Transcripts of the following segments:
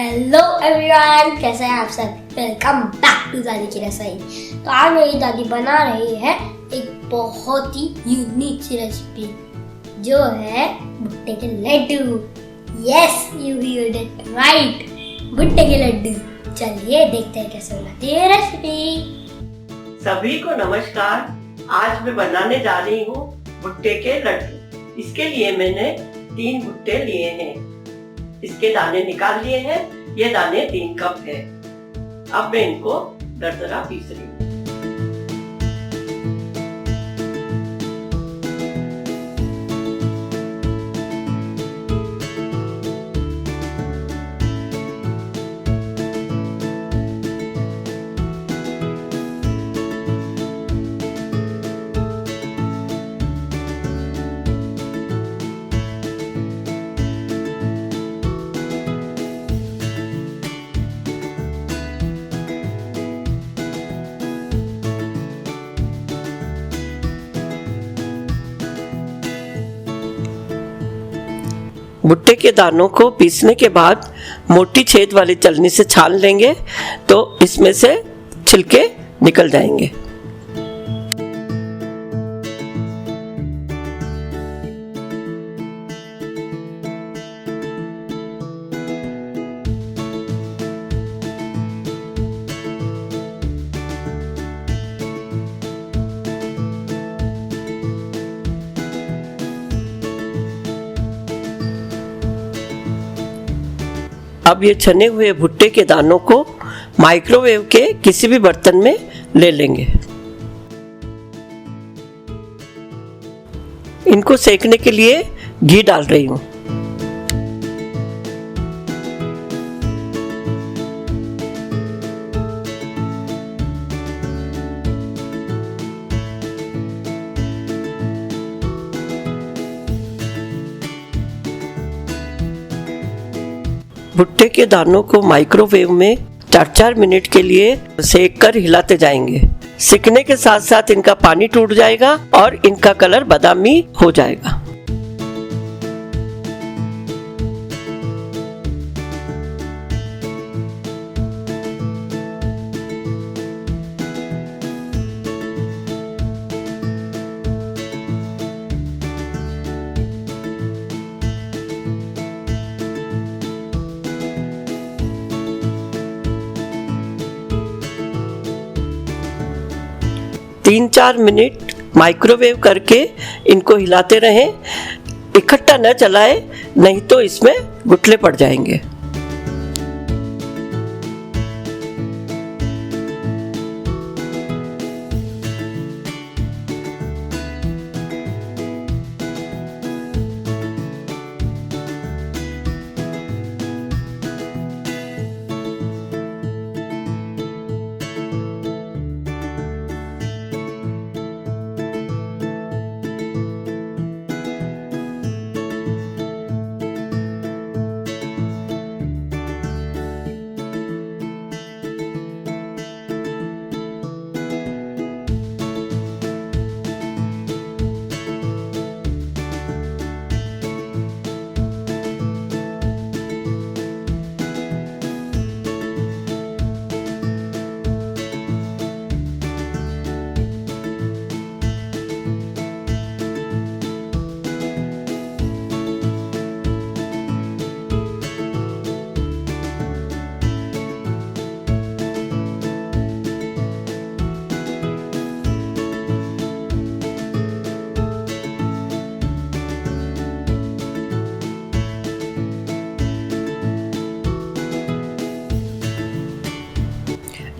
Hello everyone, कैसे हैं आप सब। वेलकम बैक टू दादी की रसोई। तो आज मेरी दादी बना रही है एक बहुत ही यूनिक सी रेसिपी जो है भुट्टे के लड्डू। Yes, you heard it right, भुट्टे के लड्डू। चलिए देखते हैं कैसे बनाती है रेसिपी। सभी को नमस्कार। आज मैं बनाने जा रही हूँ भुट्टे के लड्डू। इसके लिए मैंने 3 भुट्टे लिए हैं। इसके दाने निकाल लिए हैं। ये दाने 3 कप है। अब मैं इनको दरदरा पीस रही हूँ। भुट्टे के दानों को पीसने के बाद मोटी छेद वाली चलनी से छान लेंगे तो इसमें से छिलके निकल जाएंगे। अब ये छने हुए भुट्टे के दानों को माइक्रोवेव के किसी भी बर्तन में ले लेंगे। इनको सेकने के लिए घी डाल रही हूँ। भुट्टे के दानों को माइक्रोवेव में 4-4 मिनट के लिए सेक कर हिलाते जाएंगे। सिकने के साथ साथ इनका पानी टूट जाएगा और इनका कलर बादामी हो जाएगा। तीन 4 मिनट माइक्रोवेव करके इनको हिलाते रहें। इकट्ठा न चलाएं, नहीं तो इसमें गुठले पड़ जाएंगे।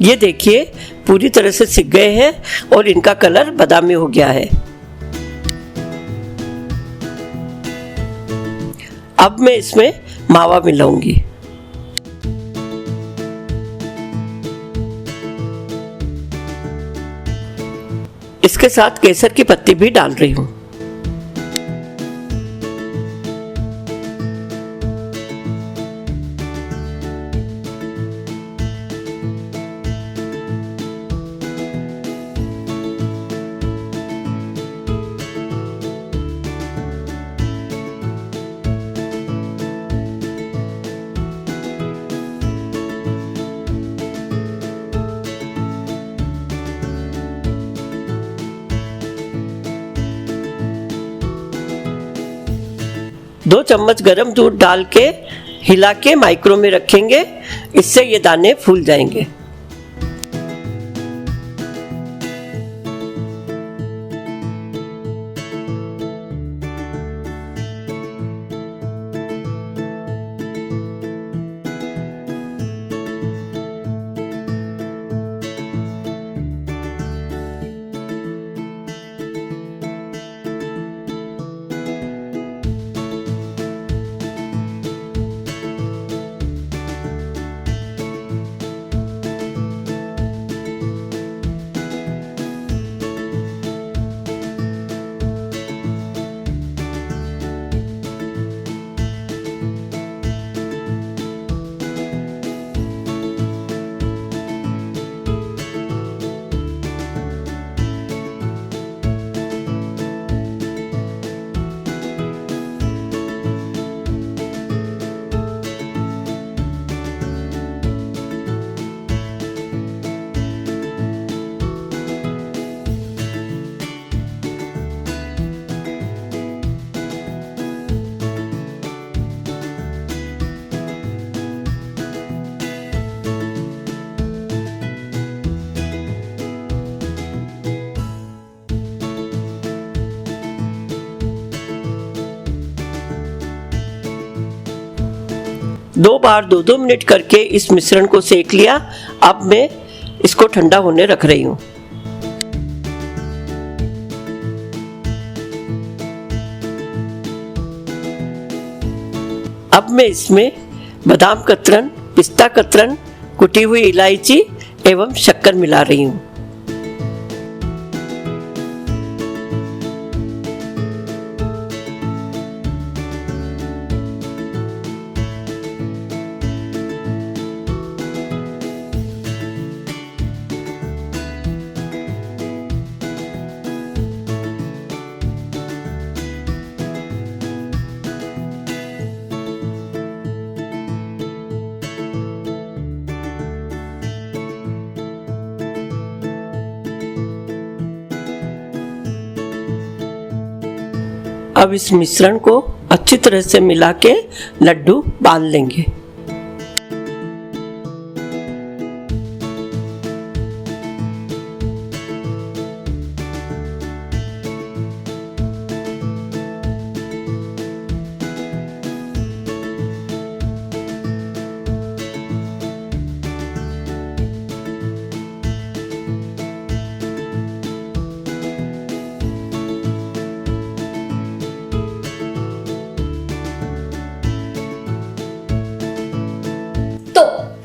ये देखिए पूरी तरह से सिक गए हैं और इनका कलर बादामी हो गया है। अब मैं इसमें मावा मिलाऊंगी। इसके साथ केसर की पत्ती भी डाल रही हूँ। 2 चम्मच गरम दूध डाल के हिला के माइक्रो में रखेंगे, इससे ये दाने फूल जाएंगे। दो बार 2-2 मिनट करके इस मिश्रण को सेक लिया। अब मैं इसको ठंडा होने रख रही हूँ। अब मैं इसमें बादाम कतरन, पिस्ता कतरन, कुटी हुई इलायची एवं शक्कर मिला रही हूँ। अब इस मिश्रण को अच्छी तरह से मिला के लड्डू बांध लेंगे।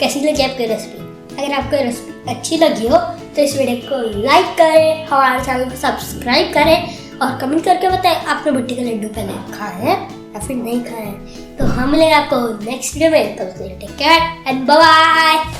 कैसी लगी आपकी रेसिपी? अगर आपको रेसिपी अच्छी लगी हो तो इस वीडियो को लाइक करें, हमारे चैनल को सब्सक्राइब करें और कमेंट करके बताएं आपने भुट्टे के लड्डू पहले खाए हैं या फिर नहीं खाए हैं। तो हम मिलेंगे आपको नेक्स्ट वीडियो में। तब तक take care and bye bye.